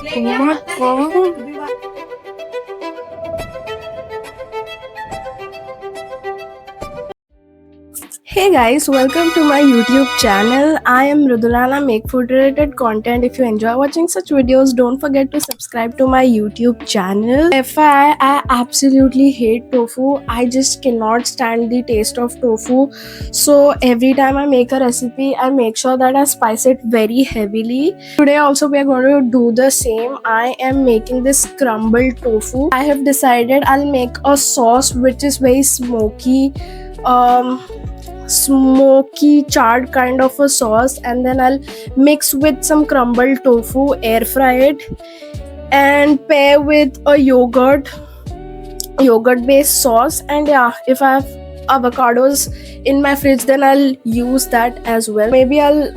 Oh my god. Hey guys, welcome to my YouTube channel. I am Mrudula and I make food related content. If you enjoy watching such videos, don't forget to subscribe to my YouTube channel. I absolutely hate tofu. I just cannot stand the taste of tofu. So every time I make a recipe, I make sure that I spice it very heavily. Today also we are going to do the same. I am making this crumbled tofu. I have decided I'll make a sauce which is very smoky charred kind of a sauce, and then I'll mix with some crumbled tofu, air fry it, and pair with a yogurt based sauce. And yeah, if I have avocados in my fridge, then I'll use that as well. Maybe I'll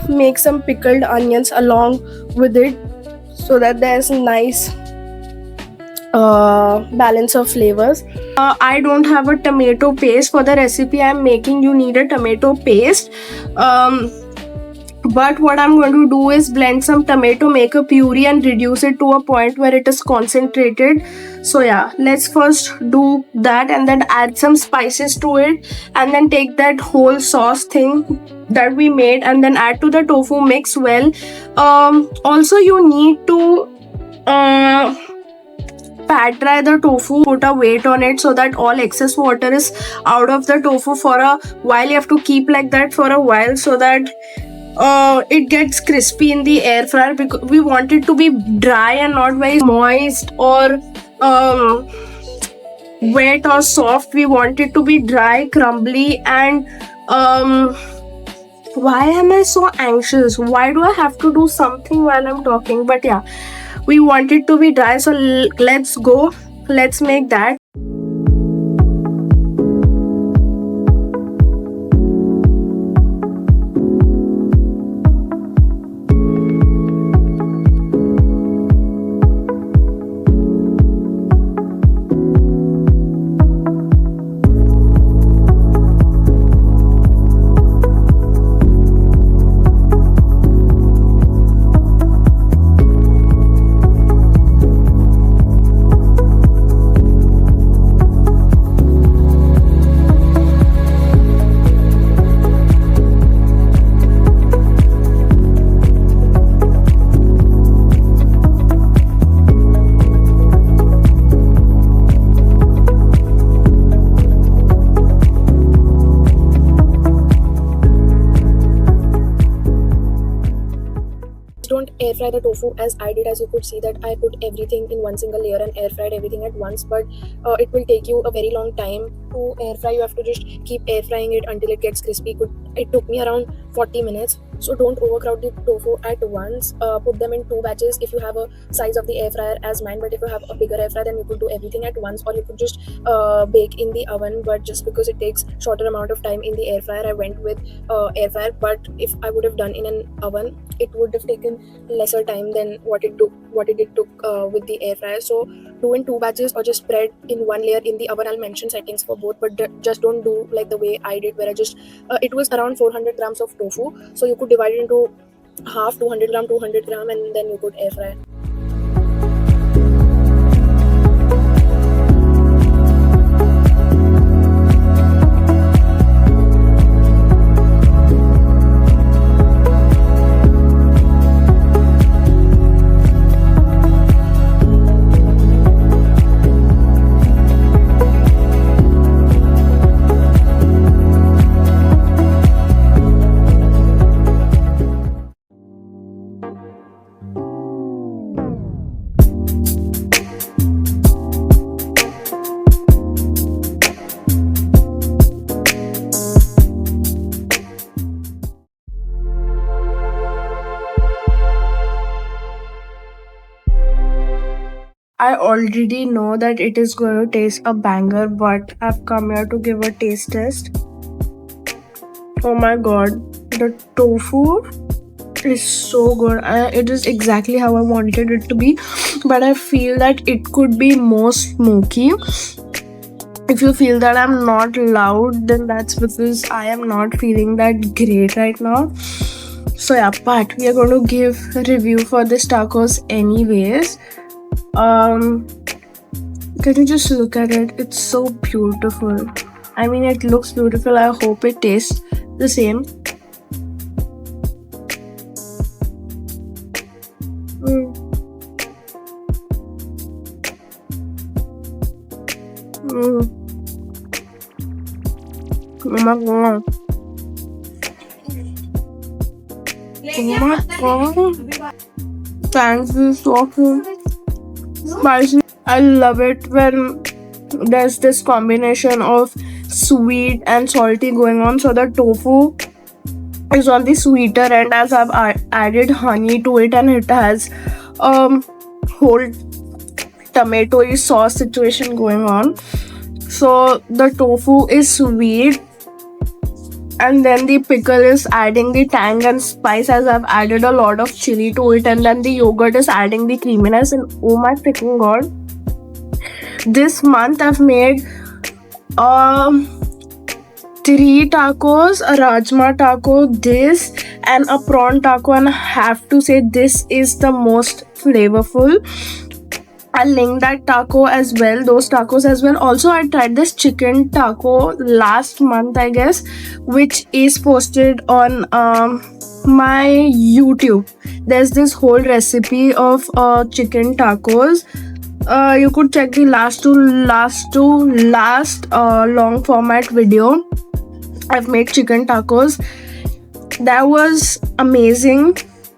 make some pickled onions along with it so that there's a nice balance of flavors. I don't have a tomato paste for the recipe I'm making. You need a tomato paste. But what I'm going to do is blend some tomato, make a puree, and reduce it to a point where it is concentrated. So yeah, let's first do that and then add some spices to it, and then take that whole sauce thing that we made and then add to the tofu, mix well. Also you need to pat dry the tofu, put a weight on it so that all excess water is out of the tofu for a while. You have to keep like that for a while so that it gets crispy in the air fryer, because we want it to be dry and not very moist or wet or soft. We want it to be dry, crumbly, and why am I so anxious? Why do I have to do something while I'm talking? But yeah, we want it to be dry, so let's go. Let's make that. Don't air fry the tofu as I did. As you could see that I put everything in one single layer and air fried everything at once, but it will take you a very long time to air fry. You have to just keep air frying it until it gets crispy. It took me around 40 minutes. So don't overcrowd the tofu at once. Put them in 2 batches if you have a size of the air fryer as mine, but if you have a bigger air fryer, then you could do everything at once, or you could just bake in the oven. But just because it takes shorter amount of time in the air fryer, I went with air fryer. But if I would have done in an oven, it would have taken lesser time than what it took with the air fryer. So do in 2 batches or just spread in one layer in the oven. I'll mention settings for both, but just don't do like the way I did, where I just it was around 400 grams of tofu, so you could divide it into half, 200 gram, and then you could air fry. I already know that it is going to taste a banger, but I've come here to give a taste test. Oh my god, the tofu is so good. It is exactly how I wanted it to be, but I feel that it could be more smoky. If you feel that I'm not loud, then that's because I am not feeling that great right now. So yeah, but we are going to give a review for this tacos anyways. Can you just look at it? It's so beautiful. I mean, it looks beautiful. I hope it tastes the same. Mm. Mm. Oh my god. Oh my god. Thanks, this tofu. Spicy. I love it when there's this combination of sweet and salty going on. So the tofu is on the sweeter end as I've added honey to it, and it has whole tomatoey sauce situation going on. So the tofu is sweet, and then the pickle is adding the tang and spice as I've added a lot of chili to it, and then the yogurt is adding the creaminess. And oh my freaking god, this month I've made 3 tacos, a rajma taco, this, and a prawn taco, and I have to say this is the most flavorful. I'll link that taco as well, those tacos as well. Also, I tried this chicken taco last month, I guess, which is posted on my YouTube. There's this whole recipe of chicken tacos. You could check the last long format video. I've made chicken tacos. That was amazing.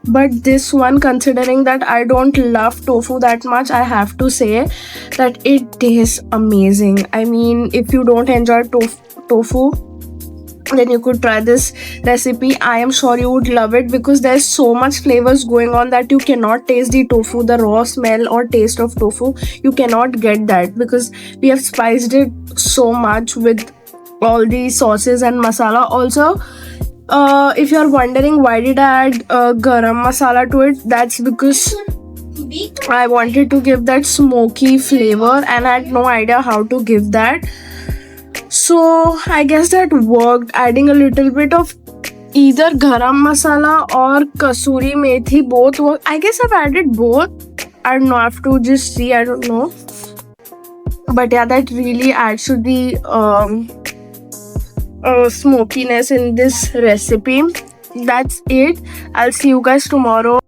But this one, considering that I don't love tofu that much, I have to say that it tastes amazing. I mean, if you don't enjoy tofu, then you could try this recipe. I am sure you would love it because there's so much flavors going on that you cannot taste the tofu, the raw smell or taste of tofu. You cannot get that because we have spiced it so much with all the sauces and masala. Also, if you're wondering why did I add garam masala to it, that's because I wanted to give that smoky flavor and I had no idea how to give that. So I guess that worked, adding a little bit of either garam masala or kasuri methi, both work. I guess I've added both. I don't know, I have to just see, I don't know. But yeah, that really adds to the smokiness in this recipe. That's it. I'll see you guys tomorrow.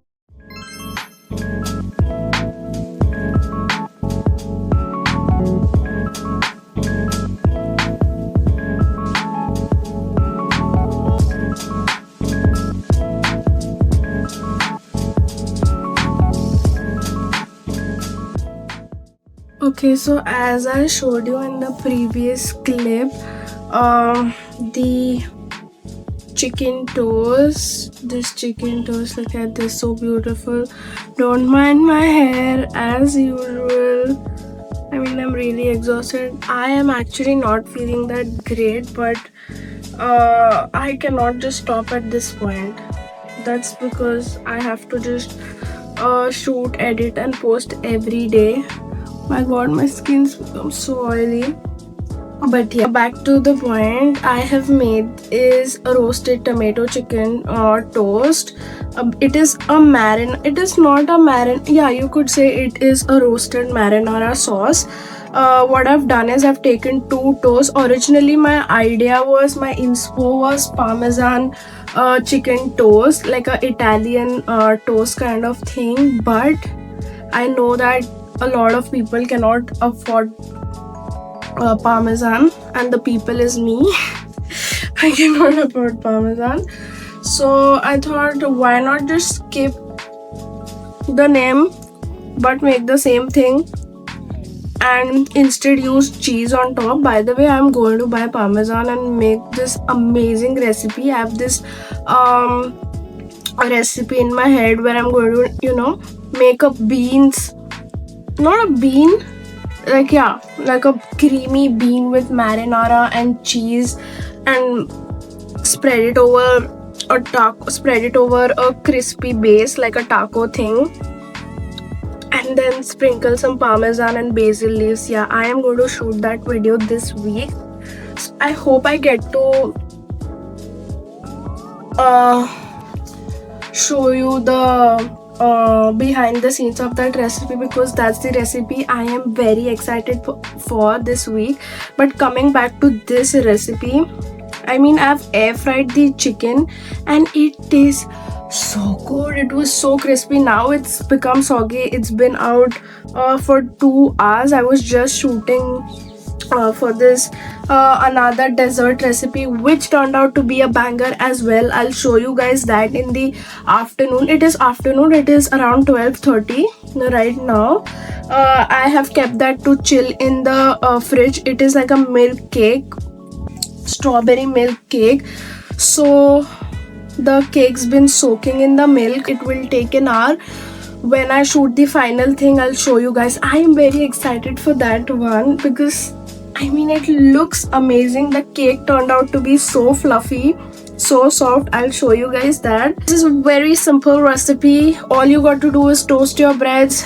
Okay, so as I showed you in the previous clip, the chicken toast, this chicken toast, look at this, so beautiful. Don't mind my hair as usual. I mean, I'm really exhausted. I am actually not feeling that great, but I cannot just stop at this point. That's because I have to just shoot, edit and post every day. My god, my skin's become so oily. But yeah, back to the point. I have made is a roasted tomato chicken toast. It is a it is not a yeah, you could say it is a roasted marinara sauce. What I've done is I've taken 2 toasts. Originally my inspo was parmesan chicken toast, like a Italian toast kind of thing, but I know that a lot of people cannot afford parmesan, and the people is me. I cannot afford parmesan, so I thought why not just skip the name but make the same thing and instead use cheese on top. By the way, I'm going to buy parmesan and make this amazing recipe. I have this a recipe in my head where I'm going to make a beans, not a bean, like yeah, like a creamy bean with marinara and cheese, and spread it over a crispy base like a taco thing, and then sprinkle some parmesan and basil leaves. Yeah, I am going to shoot that video this week. I hope I get to show you the behind the scenes of that recipe, because that's the recipe I am very excited for this week. But coming back to this recipe, I mean, I've air fried the chicken and it tastes so good. It was so crispy. Now it's become soggy. It's been out for 2 hours. I was just shooting for this another dessert recipe, which turned out to be a banger as well. I'll show you guys that in the afternoon. It is afternoon. It is around 12:30 right now. I have kept that to chill in the fridge. It is like a milk cake, strawberry milk cake. So the cake's been soaking in the milk. It will take an hour. When I shoot the final thing, I'll show you guys. I am very excited for that one, because I mean, it looks amazing. The cake turned out to be so fluffy, so soft. I'll show you guys that. This is a very simple recipe. All you got to do is toast your breads,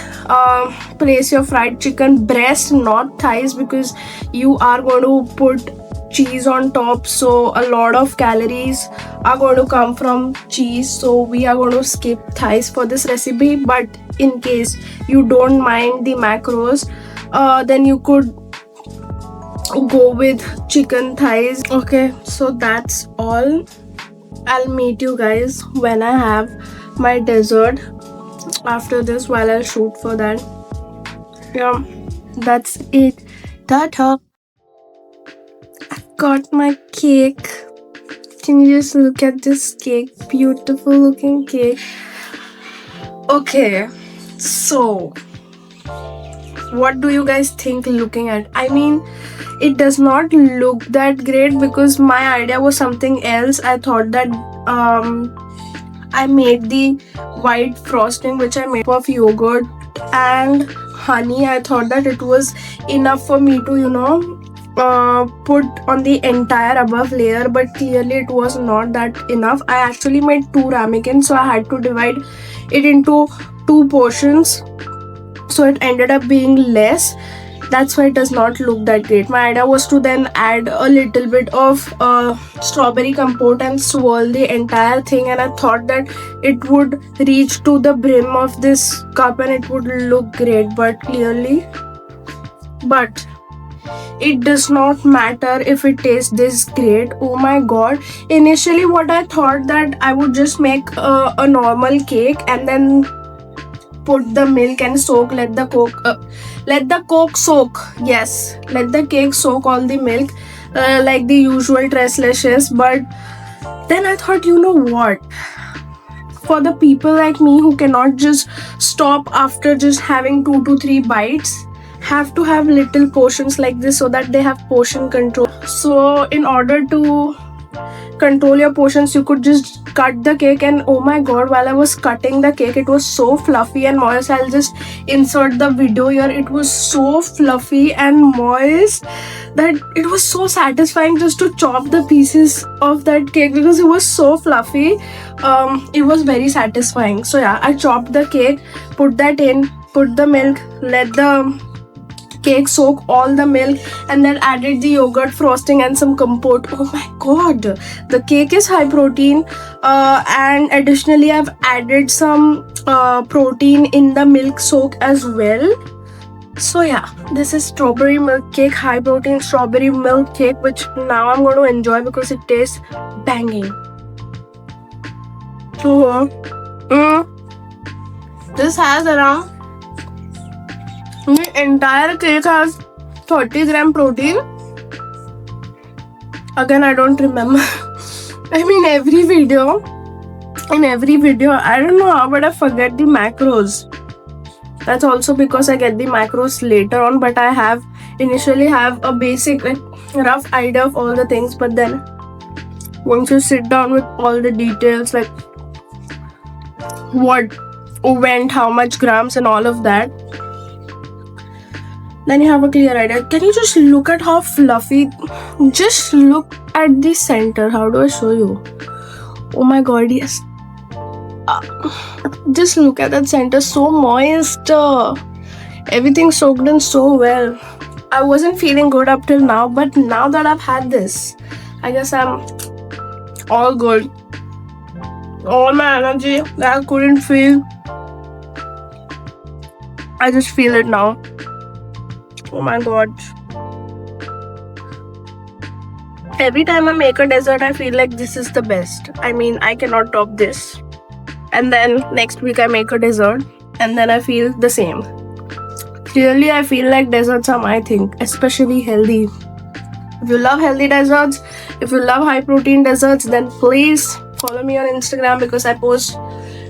place your fried chicken breast, not thighs, because you are going to put cheese on top, so a lot of calories are going to come from cheese, so we are going to skip thighs for this recipe. But in case you don't mind the macros, then you could go with chicken thighs. Okay, so that's all. I'll meet you guys when I have my dessert after this, while I'll shoot for that. Yeah, that's it. Ta-ta. Got my cake. Can you just look at this cake? Beautiful looking cake. Okay, so what do you guys think looking at? I mean, it does not look that great, because my idea was something else. I thought that I made the white frosting, which I made of yogurt and honey. I thought that it was enough for me to put on the entire above layer, but clearly it was not that enough. I actually made 2 ramekins, so I had to divide it into 2 portions, so it ended up being less. That's why it does not look that great. My idea was to then add a little bit of strawberry compote and swirl the entire thing, and I thought that it would reach to the brim of this cup and it would look great, but it does not matter if it tastes this great. Oh my god. Initially what I thought that I would just make a normal cake and then put the milk and soak, let the coke soak. Yes, let the cake soak all the milk, like the usual tres leches. But then I thought, you know what, for the people like me who cannot just stop after just having 2 to 3 bites, have to have little portions like this, so that they have portion control. So in order to control your portions, you could just cut the cake, and oh my god, while I was cutting the cake, it was so fluffy and moist. I'll just insert the video here. It was so fluffy and moist that it was so satisfying just to chop the pieces of that cake, because it was so fluffy. It was very satisfying. So yeah, I chopped the cake, put that in, put the milk, let the cake soak all the milk, and then added the yogurt frosting and some compote. Oh my god, the cake is high protein, and additionally I've added some protein in the milk soak as well. So yeah, this is strawberry milk cake, high protein strawberry milk cake, which now I'm going to enjoy because it tastes banging. This has around, the entire cake has 30 gram protein. Again, I don't remember. I mean, in every video, I don't know how, but I forget the macros. That's also because I get the macros later on, but I initially have a basic, like, rough idea of all the things, but then once you sit down with all the details, like what went, how much grams and all of that, then you have a clear idea. Can you just look at how fluffy? Just look at the center. How do I show you? Oh my god, yes. Just look at that center. So moist. Everything soaked in so well. I wasn't feeling good up till now, but now that I've had this, I guess I'm all good. All my energy that I couldn't feel, I just feel it now. Oh my god. Every time I make a dessert, I feel like this is the best. I mean, I cannot top this. And then next week, I make a dessert, and then I feel the same. Clearly, I feel like desserts are my thing, especially healthy. If you love healthy desserts, if you love high protein desserts, then please follow me on Instagram because I post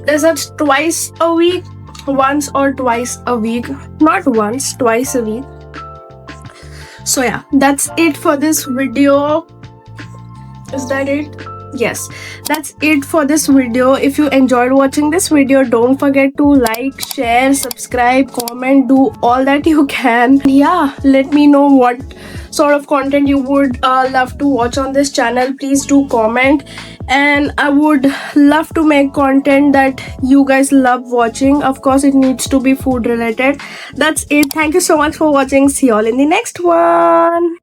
desserts twice a week, once or twice a week. Not once, twice a week. So yeah, that's it for this video. Is that it? Yes, that's it for this video. If you enjoyed watching this video, don't forget to like, share, subscribe, comment, do all that you can. Yeah, let me know what sort of content you would love to watch on this channel. Please do comment, and I would love to make content that you guys love watching. Of course, it needs to be food related. That's it. Thank you so much for watching. See you all in the next one.